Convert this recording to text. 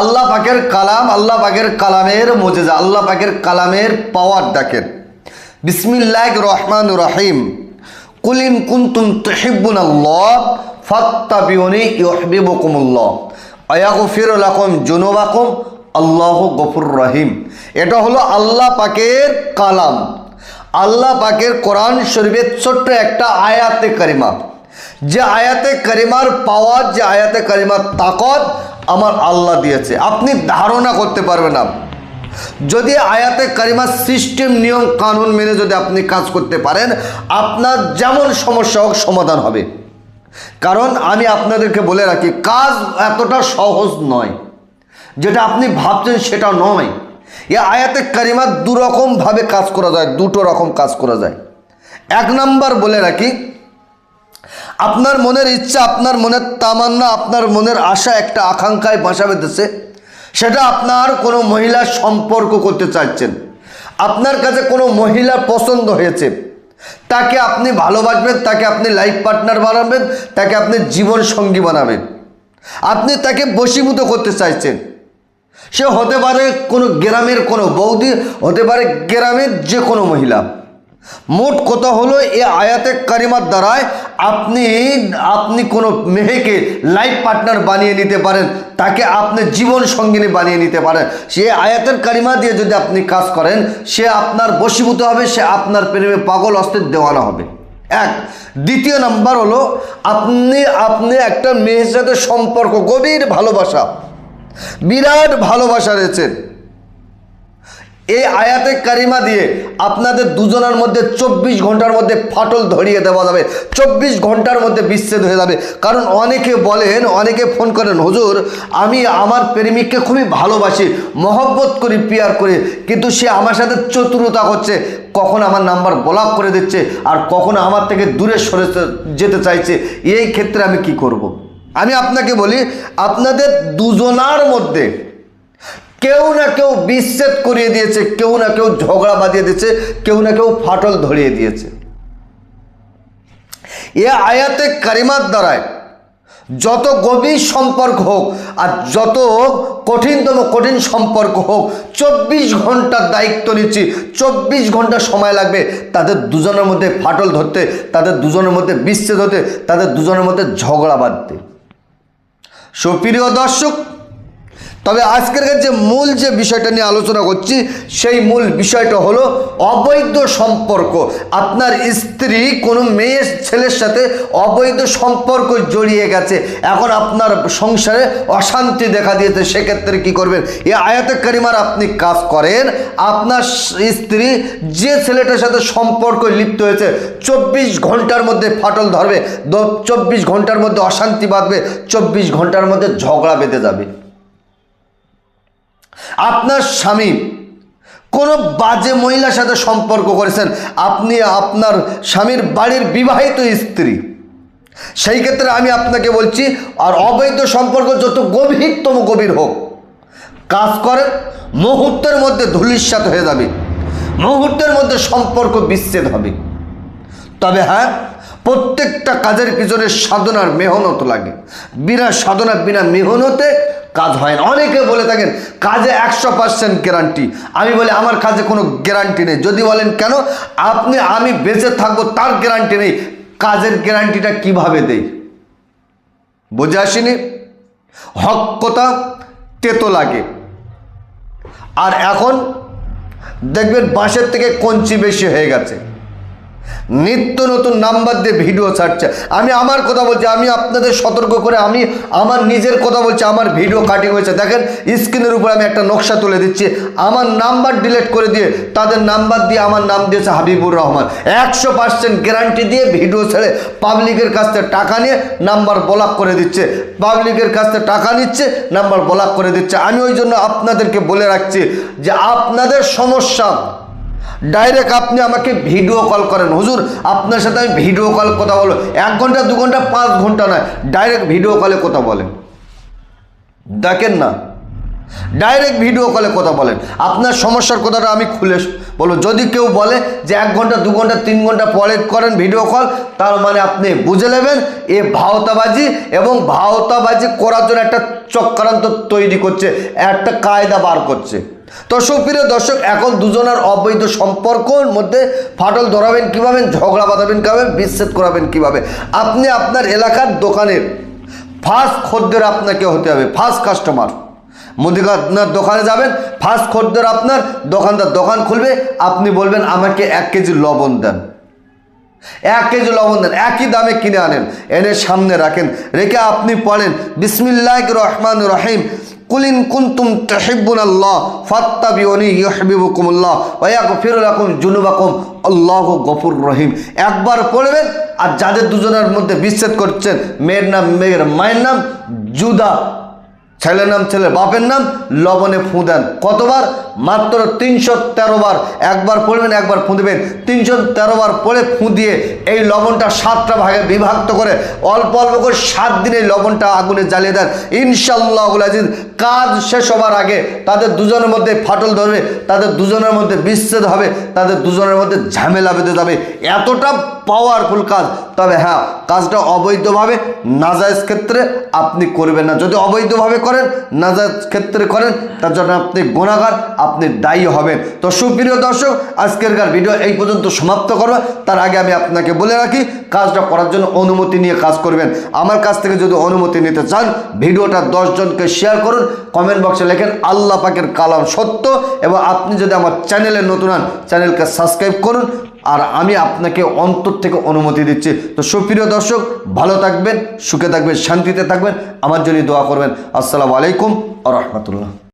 আল্লাহ পাকের কালাম, আল্লাহ পাকের কালামের মুজিজা, আল্লাহ পাকের কালামের পাওয়ার দেখেন। বিসমিল্লাহির রহমানির রহিম। কুল ইন কুনতুম তুহিব্বুনাল্লাহ ফাত্তাবিউনি ইউহিব্বুকুমুল্লাহ ওয়া ইয়াগফির লাকুম যুনুবাকুম আল্লাহু গফুরুর রহিম। এটা হলো আল্লাহ পাকের কালাম, আল্লাহ পাকের কোরআন শরীফের ছোট্ট একটা আয়াতে কারিমা। যে আয়াতে কারিমার পাওয়ার, যে আয়াতে কারিমার তাকত আমার আল্লাহ দিয়েছে, আপনি ধারণা করতে পারবেন না। যদি আয়াতে কারিমার সিস্টেম নিয়ম কানুন মেনে যদি আপনি কাজ করতে পারেন, আপনার যেমন সমস্যা হোক সমাধান হবে। কারণ আমি আপনাদেরকে বলে রাখি, কাজ এতটা সহজ নয়, যেটা আপনি ভাবছেন সেটা নয়। এ আয়াতে কারিমার দুরকমভাবে কাজ করা যায়, দুটো রকম কাজ করা যায়। এক নাম্বার বলে রাখি, আপনার মনের ইচ্ছা, আপনার মনের তামান্না, আপনার মনের আশা একটা আকাঙ্ক্ষায় বাসা বেঁধেছে, সেটা আপনার কোনো মহিলার সম্পর্ক করতে চাইছেন, আপনার কাছে কোনো মহিলা পছন্দ হয়েছে, তাকে আপনি ভালোবাসবেন, তাকে আপনি লাইফ পার্টনার বানাবেন, তাকে আপনি জীবন সঙ্গী বানাবেন, আপনি তাকে বশীভূত করতে চাইছেন। সে হতে পারে কোনো গ্রামের কোনো বৌদি, হতে পারে গ্রামের যে কোনো মহিলা। মোট কথা হলো, এ আয়াতে কারিমার দ্বারায় আপনি কোনো মেয়েকে লাইফ পার্টনার বানিয়ে নিতে পারেন, তাকে আপনি জীবন সঙ্গিনী বানিয়ে নিতে পারেন। সে আয়াতের কারিমা দিয়ে যদি আপনি কাজ করেন, সে আপনার বশীভূত হবে, সে আপনার প্রেমে পাগল অস্থির দেওয়ানা হবে। এক। দ্বিতীয় নাম্বার হলো, আপনি একটা মেয়ের সাথে সম্পর্ক, গভীর ভালোবাসা, বিরাট ভালোবাসা রয়েছে। এই আয়াতে কারিমা দিয়ে আপনাদের দুজনের মধ্যে 24 ঘন্টার মধ্যে ফাটল ধরিয়ে দেওয়া যাবে, 24 ঘন্টার মধ্যে বিচ্ছেদ হয়ে যাবে। কারণ অনেকে বলেন, অনেকে ফোন করেন, হুজুর আমি আমার প্রেমিককে খুবই ভালোবাসি, মহব্বত করি, পিয়ার করি, কিন্তু সে আমার সাথে চতুরতা করছে, কখন আমার নাম্বার ব্লক করে দিচ্ছে, আর কখনো আমার থেকে দূরে সরে যেতে চাইছে। এই ক্ষেত্রে আমি কি করব? আমি আপনাকে বলি, আপনাদের দুজনার মধ্যে কেউ না কেউ বিচ্ছেদ করিয়ে দিয়েছে, কেউ না কেউ ঝগড়া বাঁধিয়ে দিয়েছে, কেউ না কেউ ফাটল ধরিয়ে দিয়েছে। এ আয়াতে কারিমার দ্বারায় যত গভীর সম্পর্ক হোক আর যত কঠিনতম কঠিন সম্পর্ক হোক, 24 ঘন্টার দায়িত্ব নিচ্ছি, 24 ঘন্টা সময় লাগবে তাদের দুজনের মধ্যে ফাটল ধরতে, তাদের দুজনের মধ্যে বিচ্ছেদ হতে, তাদের দুজনের মধ্যে ঝগড়া বাঁধতে। সুপ্রিয় দর্শক, তবে আজকের যে মূল যে বিষয়টা নিয়ে আলোচনা করছি, সেই মূল বিষয়টা হলো অবৈধ সম্পর্ক। আপনার স্ত্রী কোনো মেয়ে ছেলের সাথে অবৈধ সম্পর্ক জড়িয়ে গেছে, এখন আপনার সংসারে অশান্তি দেখা দিয়েছে, সেক্ষেত্রে কি করবেন? এই আয়াতে কারিমার আপনি কাজ করেন, আপনার স্ত্রী যে ছেলেটার সাথে সম্পর্ক লিপ্ত হয়েছে 24 ঘন্টার মধ্যে ফাটল ধরবে, 24 ঘন্টার মধ্যে অশান্তি বাঁধবে, 24 ঘন্টার মধ্যে ঝগড়া বেঁধে যাবে। আপনার স্বামী কোনো বাজে মহিলার সাথে সম্পর্ক করেছেন, আপনি আপনার স্বামীর বাড়ির বিবাহিত স্ত্রী, সেই ক্ষেত্রে আমি আপনাকে বলছি, আর অবৈধ সম্পর্ক যত গভীরতম গভীর হোক, কাজ করেন, মুহূর্তের মধ্যে ধূলিসাৎ হয়ে যাবে, মুহূর্তের মধ্যে সম্পর্ক বিচ্ছেদ হবে। তবে হ্যাঁ, প্রত্যেকটা কাজের পিছনে সাধনার মেহনত লাগে, বিনা সাধনা বিনা মেহনতে কাজ হয় না। অনেকে বলে থাকেন কাজে 100% গ্যারান্টি, আমি বলি আমার কাজে কোনো গ্যারান্টি নেই। যদি বলেন কেন, আমি বেঁচে থাকবো তার গ্যারান্টি নেই, কাজের গ্যারান্টিটা কিভাবে দেই? বুঝে আসেনি? হক কথা তেতো লাগে। আর এখন দেখবেন বাঁশের থেকে কঞ্চি বেশি হয়ে গেছে, নিত্য নতুন নাম্বার দিয়ে ভিডিও ছাড়ছে। আমি আমার কথা বলছি, আমি আপনাদের সতর্ক করে আমি আমার নিজের কথা বলছি। আমার ভিডিও কাটিং হয়েছে, দেখেন স্ক্রিনের উপর আমি একটা নকশা তুলে দিচ্ছি। আমার নাম্বার ডিলিট করে দিয়ে তাদের নাম্বার দিয়ে আমার নাম দিয়েছে হাবিবুর রহমান। 100% গ্যারান্টি দিয়ে ভিডিও ছেড়ে পাবলিকের কাছ থেকে টাকা নিয়ে নাম্বার ব্লক করে দিচ্ছে, পাবলিকের কাছ থেকে টাকা নিচ্ছে, নাম্বার ব্লক করে দিচ্ছে। আমি ওই জন্য আপনাদেরকে বলে রাখছি যে আপনাদের সমস্যা ডাইরেক্ট আপনি আমাকে ভিডিও কল করেন, হুজুর আপনার সাথে আমি ভিডিও কল কথা বলো, 1 ঘন্টা 2 ঘন্টা 5 ঘন্টা নয়, ডাইরেক্ট ভিডিও কলে কথা বলেন। দেখেন না, ডাইরেক্ট ভিডিও কলে কথা বলেন, আপনার সমস্যার কথাটা আমি খুলে বলবো। যদি কেউ বলে যে 1 ঘন্টা 2 ঘন্টা 3 ঘন্টা পরে করেন ভিডিও কল, তার মানে আপনি বুঝে নেবেন এ ভাওতাবাজি, এবং ভাওতাবাজি করার জন্য একটা চক্রান্ত তৈরি করছে, একটা কায়দা বার করছে। তো সুপ্রিয় দর্শক, এখন দুজনের অবৈধ সম্পর্কের মধ্যে ফাটল ধরাবেন কীভাবে, ঝগড়া বাঁধাবেন কীভাবে, বিচ্ছেদ করাবেন কীভাবে। আপনি আপনার এলাকার দোকানের ফার্স্ট খদ্দের আপনাকে হতে হবে, ফার্স্ট কাস্টমার। মুদিখানার দোকানে যাবেন, ফার্স্ট খদ্দের আপনার, দোকানদার দোকান খুলবে, আপনি বলবেন আমাকে 1 কেজি লবণ দেন, 1 কেজি লবণ দেন, একই দামে কিনে আনেন, এনে সামনে রাখেন, রেখে আপনি পড়েন বিসমিল্লাহির রহমানির রহিম, কুল ইন কুনতুম তুহিব্বুনাল্লাহ ফাত্তাবিউনি ইউহিব্বুকুমুল্লাহ ওয়া ইয়াগফির লাকুম যুনুবাকুম আল্লাহু গফুরুর রহিম। একবার পড়বেন। আর যাদের দুজনের মধ্যে বিচ্ছেদ করছেন, মেয়ের নাম মেয়ের মায়ের নাম জুদা, ছেলের নাম ছেলের বাপের নাম, লবণে ফুঁ দেন। কতবার? মাত্র 313 বার। একবার পড়বেন, একবার ফুঁ দেবেন, 313 বার পড়ে ফুঁ দিয়ে এই লবণটা 7টা ভাগে বিভক্ত করে অল্প অল্প করে 7 দিন এই লবণটা আগুনে জ্বালিয়ে দেন। ইনশাআল্লাহুল আজিজ কাজ শেষ হবার আগে তাদের দুজনের মধ্যে ফাটল ধরবে, তাদের দুজনের মধ্যে বিচ্ছেদ হবে, তাদের দুজনের মধ্যে ঝামেলা বেঁধে যাবে। এতটা পাওয়ারফুল কাজ। তবে হ্যাঁ, কাজটা অবৈধভাবে নাজায়েজ ক্ষেত্রে আপনি করবেন না। যদি অবৈধভাবে করেন, নাজায়েজ ক্ষেত্রে করেন, তার জন্য আপনি গুনাহগার, আপনি দায়ী হবেন। তো সুপ্রিয় দর্শক, আজকেরকার ভিডিও এই পর্যন্ত সমাপ্ত করব। তার আগে আমি আপনাকে বলে রাখি, কাজটা করার জন্য অনুমতি নিয়ে কাজ করবেন। আমার কাছ থেকে যদি অনুমতি নিতে চান, ভিডিওটা 10 জনকে শেয়ার করুন, কমেন্ট বক্সে লেখেন আল্লাহ পাকের কালাম সত্য, এবং আপনি যদি আমার চ্যানেলে নতুন হন, চ্যানেলকে সাবস্ক্রাইব করুন। আর আমি আপনাকে অন্তর থেকে অনুমতি দিচ্ছি। তো সুপ্রিয় দর্শক, ভালো থাকবেন, সুখে থাকবেন, শান্তিতে থাকবেন, আমার জন্য দোয়া করবেন। আসসালামু আলাইকুম ওয়া রাহমাতুল্লাহ।